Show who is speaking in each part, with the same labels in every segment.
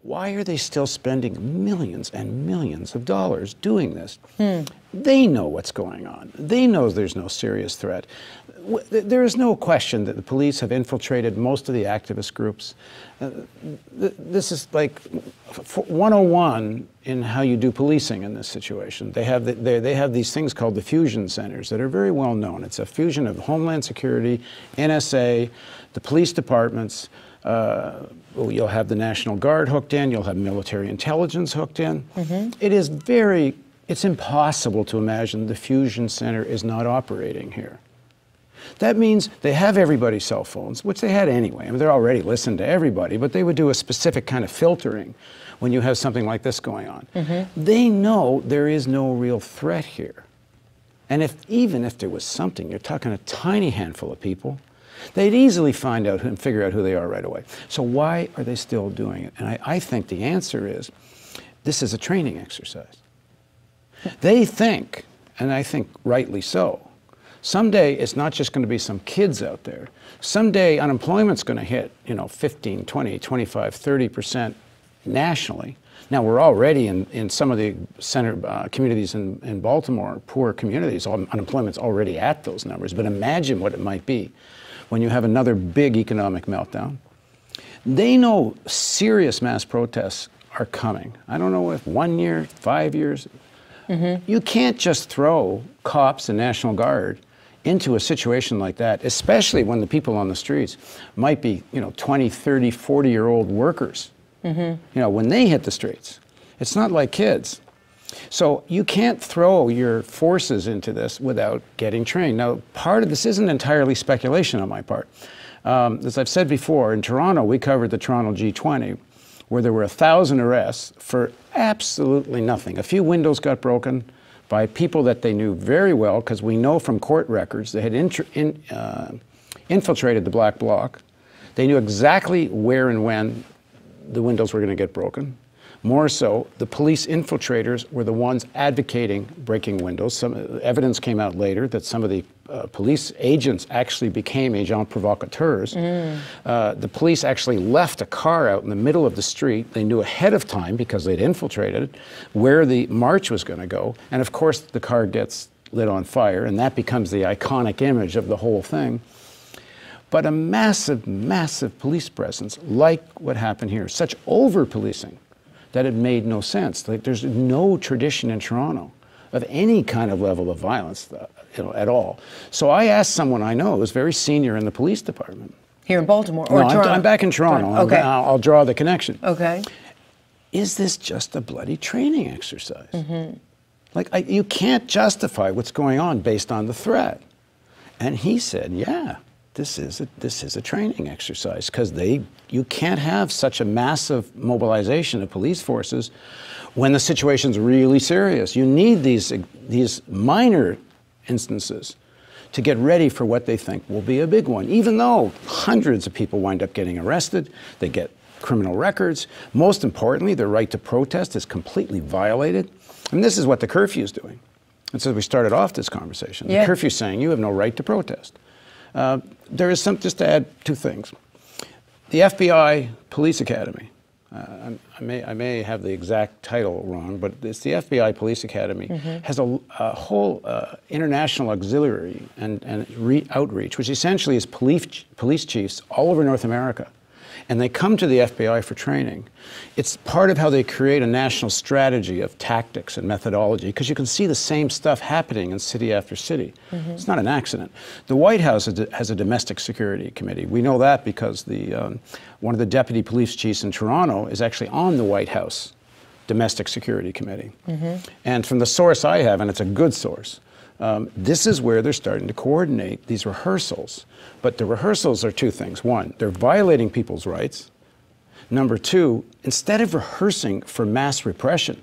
Speaker 1: why are they still spending millions and millions of dollars doing this? They know what's going on. They know there's no serious threat. There is no question that the police have infiltrated most of the activist groups. This is like 101 in how you do policing in this situation. They have these things called the fusion centers that are very well known. It's a fusion of Homeland Security, NSA, the police departments. You'll have the National Guard hooked in. You'll have military intelligence hooked in. It's impossible to imagine the fusion center is not operating here. That means they have everybody's cell phones, which they had anyway. I mean, they're already listening to everybody, but they would do a specific kind of filtering when you have something like this going on. They know there is no real threat here. And even if there was something, you're talking a tiny handful of people, they'd easily find out and figure out who they are right away. So why are they still doing it? And I think the answer is, this is a training exercise. They think, and I think rightly so, someday it's not just going to be some kids out there. Someday unemployment's going to hit, 15, 20, 25, 30% nationally. Now, we're already in some of the communities in Baltimore, poor communities, unemployment's already at those numbers. But imagine what it might be when you have another big economic meltdown. They know serious mass protests are coming. I don't know if 1 year, 5 years. You can't just throw cops and National Guard into a situation like that, especially when the people on the streets might be, 20, 30, 40-year-old workers. When they hit the streets, it's not like kids. So you can't throw your forces into this without getting trained. Now, part of this isn't entirely speculation on my part. As I've said before, in Toronto, we covered the Toronto G20, where there were 1,000 arrests for absolutely nothing. A few windows got broken by people that they knew very well, because we know from court records they had infiltrated the Black Bloc. They knew exactly where and when the windows were going to get broken. More so, the police infiltrators were the ones advocating breaking windows. Some evidence came out later that some of the police agents actually became agents provocateurs. The police actually left a car out in the middle of the street. They knew ahead of time, because they'd infiltrated, where the march was going to go. And of course, the car gets lit on fire, and that becomes the iconic image of the whole thing. But a massive, massive police presence, like what happened here, such over-policing, that it made no sense. Like, there's no tradition in Toronto of any kind of level of violence, at all. So I asked someone I know who's very senior in the police department.
Speaker 2: Here in Baltimore or Toronto?
Speaker 1: I'm back in Toronto.
Speaker 2: Okay.
Speaker 1: I'll draw the connection.
Speaker 2: Okay.
Speaker 1: Is this just a bloody training exercise? You can't justify what's going on based on the threat. And he said, yeah. This is a training exercise, because you can't have such a massive mobilization of police forces when the situation's really serious. You need these minor instances to get ready for what they think will be a big one. Even though hundreds of people wind up getting arrested, they get criminal records. Most importantly, their right to protest is completely violated. And this is what the curfew is doing. And so we started off this conversation. The curfew is saying you have no right to protest. There is just to add two things. The FBI Police Academy, I may have the exact title wrong, but it's the FBI Police Academy, has a whole international auxiliary and outreach, which essentially is police chiefs all over North America. And they come to the FBI for training. It's part of how they create a national strategy of tactics and methodology, because you can see the same stuff happening in city after city. It's not an accident. The White House has a domestic security committee. We know that because one of the deputy police chiefs in Toronto is actually on the White House domestic security committee. And from the source I have, and it's a good source, this is where they're starting to coordinate these rehearsals. But the rehearsals are two things. One, they're violating people's rights. Number two, instead of rehearsing for mass repression,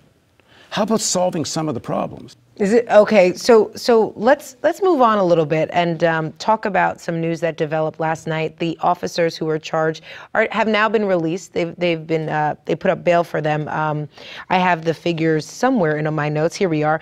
Speaker 1: how about solving some of the problems?
Speaker 2: Is it okay? So let's move on a little bit and talk about some news that developed last night. The officers who were charged have now been released. They put up bail for them. I have the figures somewhere in my notes. Here we are.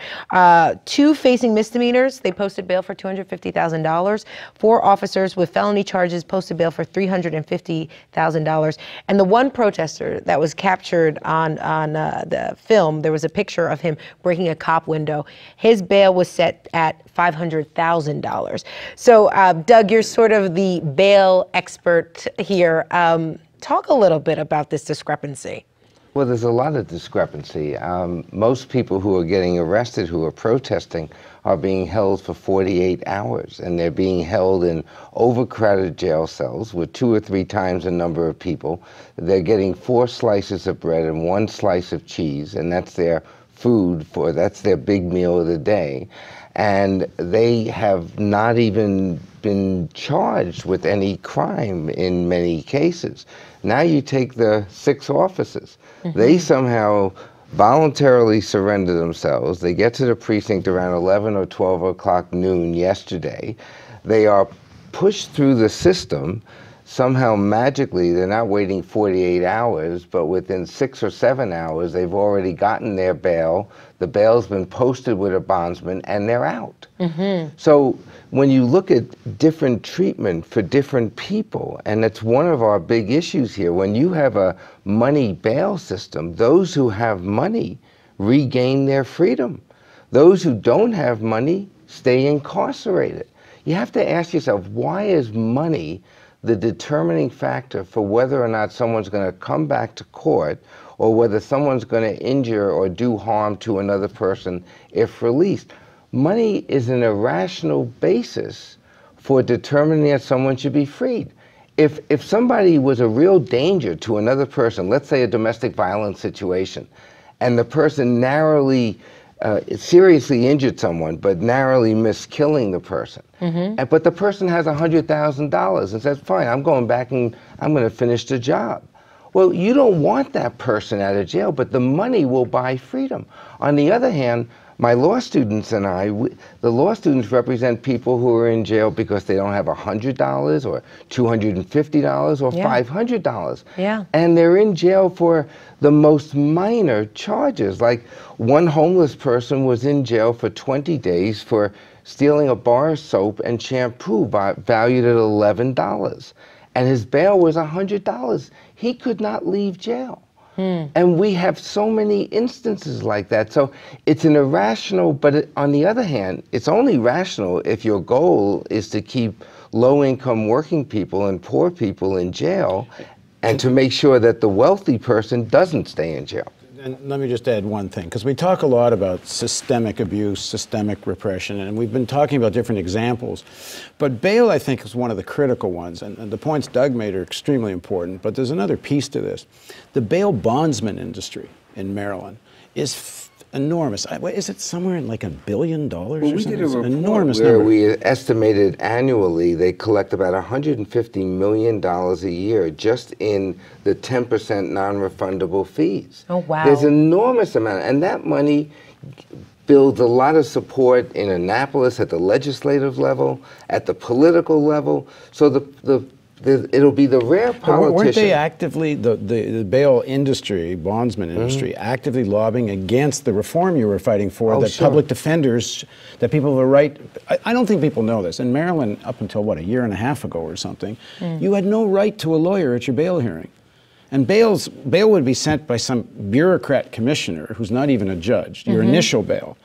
Speaker 2: 2 facing misdemeanors. They posted bail for $250,000. 4 officers with felony charges posted bail for $350,000. And the one protester that was captured on the film, there was a picture of him breaking a cop window. His bail was set at $500,000. So, Doug, you're sort of the bail expert here. Talk a little bit about this discrepancy.
Speaker 3: Well, there's a lot of discrepancy. Most people who are getting arrested who are protesting are being held for 48 hours, and they're being held in overcrowded jail cells with 2 or 3 times the number of people. They're getting 4 slices of bread and 1 slice of cheese, and that's their food that's their big meal of the day. And they have not even been charged with any crime in many cases. Now you take the 6 officers. They somehow voluntarily surrender themselves. They get to the precinct around 11 or 12 o'clock noon yesterday. They are pushed through the system. Somehow magically, they're not waiting 48 hours, but within 6 or 7 hours, they've already gotten their bail. The bail's been posted with a bondsman, and they're out. So when you look at different treatment for different people, and it's one of our big issues here, when you have a money bail system, those who have money regain their freedom. Those who don't have money stay incarcerated. You have to ask yourself, why is money the determining factor for whether or not someone's going to come back to court or whether someone's going to injure or do harm to another person if released? Money is an irrational basis for determining that someone should be freed. If somebody was a real danger to another person, let's say a domestic violence situation, and the person narrowly seriously injured someone, but narrowly missed killing the person. But the person has $100,000 and says, fine, I'm going back and I'm going to finish the job. Well, you don't want that person out of jail, but the money will buy freedom. On the other hand, my law students and the law students represent people who are in jail because they don't have $100 or $250 or $500.
Speaker 2: Yeah.
Speaker 3: And they're in jail for the most minor charges. Like one homeless person was in jail for 20 days for stealing a bar of soap and shampoo valued at $11. And his bail was $100. He could not leave jail. And we have so many instances like that. So it's an irrational, but on the other hand, it's only rational if your goal is to keep low-income working people and poor people in jail and to make sure that the wealthy person doesn't stay in jail.
Speaker 1: And let me just add one thing, because we talk a lot about systemic abuse, systemic repression, and we've been talking about different examples. But bail, I think, is one of the critical ones, and the points Doug made are extremely important, but there's another piece to this. The bail bondsman industry in Maryland is enormous. Is it somewhere in like $1 billion or something?
Speaker 3: We did a report
Speaker 1: enormous
Speaker 3: where
Speaker 1: number.
Speaker 3: we estimated annually they collect about $150 million a year just in the 10% non-refundable fees.
Speaker 2: Oh, wow.
Speaker 3: There's an enormous amount, and that money builds a lot of support in Annapolis at the legislative level, at the political level. So it'll be the rare politician.
Speaker 1: Weren't they actively, the bail industry, bondsman industry, actively lobbying against the reform you were fighting for, that public defenders, that people have a right, I don't think people know this. In Maryland, up until, what, a year and a half ago or something, you had no right to a lawyer at your bail hearing. And bail would be sent by some bureaucrat commissioner who's not even a judge, your initial bail.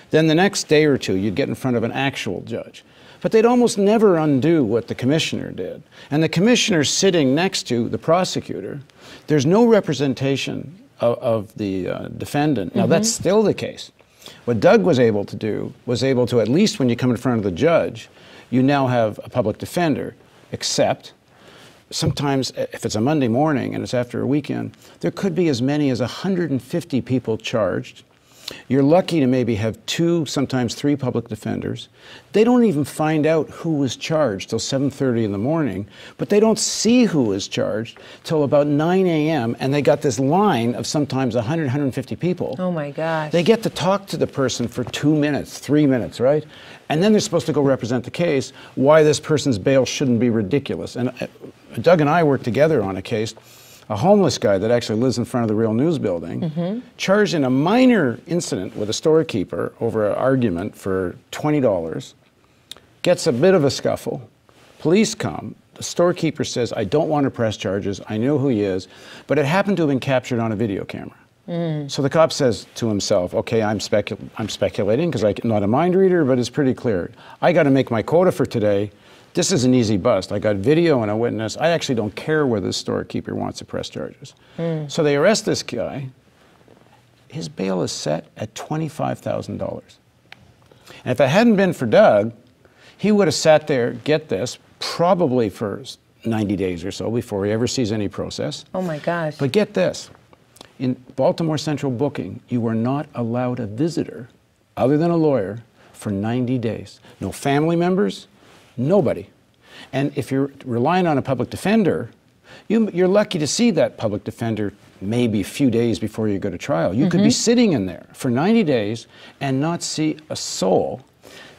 Speaker 1: Then the next day or two, you'd get in front of an actual judge. But they'd almost never undo what the commissioner did. And the commissioner sitting next to the prosecutor, there's no representation of the defendant. Now, that's still the case. What Doug was able to do was able to, at least when you come in front of the judge, you now have a public defender, except sometimes if it's a Monday morning and it's after a weekend, there could be as many as 150 people charged. You're lucky to maybe have 2, sometimes 3 public defenders. They don't even find out who was charged till 7:30 in the morning, but they don't see who was charged till about 9 a.m. and they got this line of sometimes 100, 150 people.
Speaker 2: Oh my gosh.
Speaker 1: They get to talk to the person for 2 minutes, 3 minutes, right? And then they're supposed to go represent the case, why this person's bail shouldn't be ridiculous. And Doug and I worked together on a case. A homeless guy that actually lives in front of the Real News building, charged in a minor incident with a storekeeper over an argument for $20, gets a bit of a scuffle. Police come. The storekeeper says, I don't want to press charges. I know who he is. But it happened to have been captured on a video camera. So the cop says to himself, okay, I'm speculating because I'm not a mind reader, but it's pretty clear. I got to make my quota for today. This is an easy bust. I got video and a witness. I actually don't care whether the storekeeper wants to press charges. So they arrest this guy. His bail is set at $25,000. And if it hadn't been for Doug, he would have sat there, get this, probably for 90 days or so before he ever sees any process.
Speaker 2: Oh my gosh.
Speaker 1: But get this. In Baltimore Central booking, you were not allowed a visitor other than a lawyer for 90 days. No family members, nobody. And if you're relying on a public defender, you're lucky to see that public defender maybe a few days before you go to trial. You could be sitting in there for 90 days and not see a soul.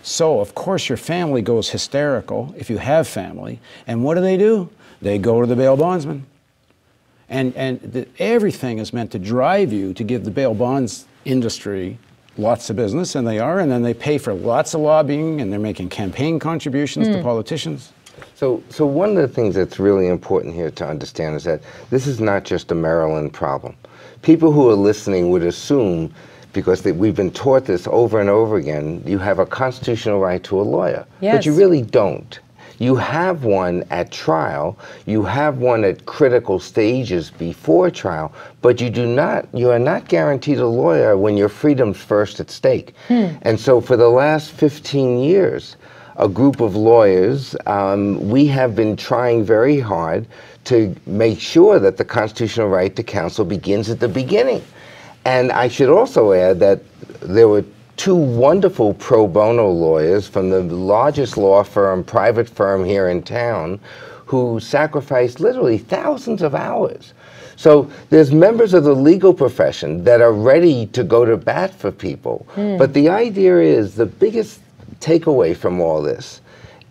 Speaker 1: So, of course, your family goes hysterical, if you have family. And what do? They go to the bail bondsman. And everything is meant to drive you to give the bail bonds industry lots of business, and they are, and then they pay for lots of lobbying, and they're making campaign contributions to politicians.
Speaker 3: So one of the things that's really important here to understand is that this is not just a Maryland problem. People who are listening would assume, because we've been taught this over and over again, you have a constitutional right to a lawyer.
Speaker 2: Yes.
Speaker 3: But you really don't. You have one at trial, you have one at critical stages before trial, but you are not guaranteed a lawyer when your freedom's first at stake. And so for the last 15 years, a group of lawyers, we have been trying very hard to make sure that the constitutional right to counsel begins at the beginning. And I should also add that there were 2 wonderful pro bono lawyers from the largest law firm, private firm here in town, who sacrificed literally thousands of hours. So there's members of the legal profession that are ready to go to bat for people. But the idea is, the biggest takeaway from all this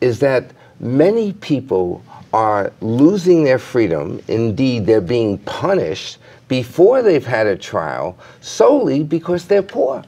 Speaker 3: is that many people are losing their freedom. Indeed, they're being punished before they've had a trial solely because they're poor.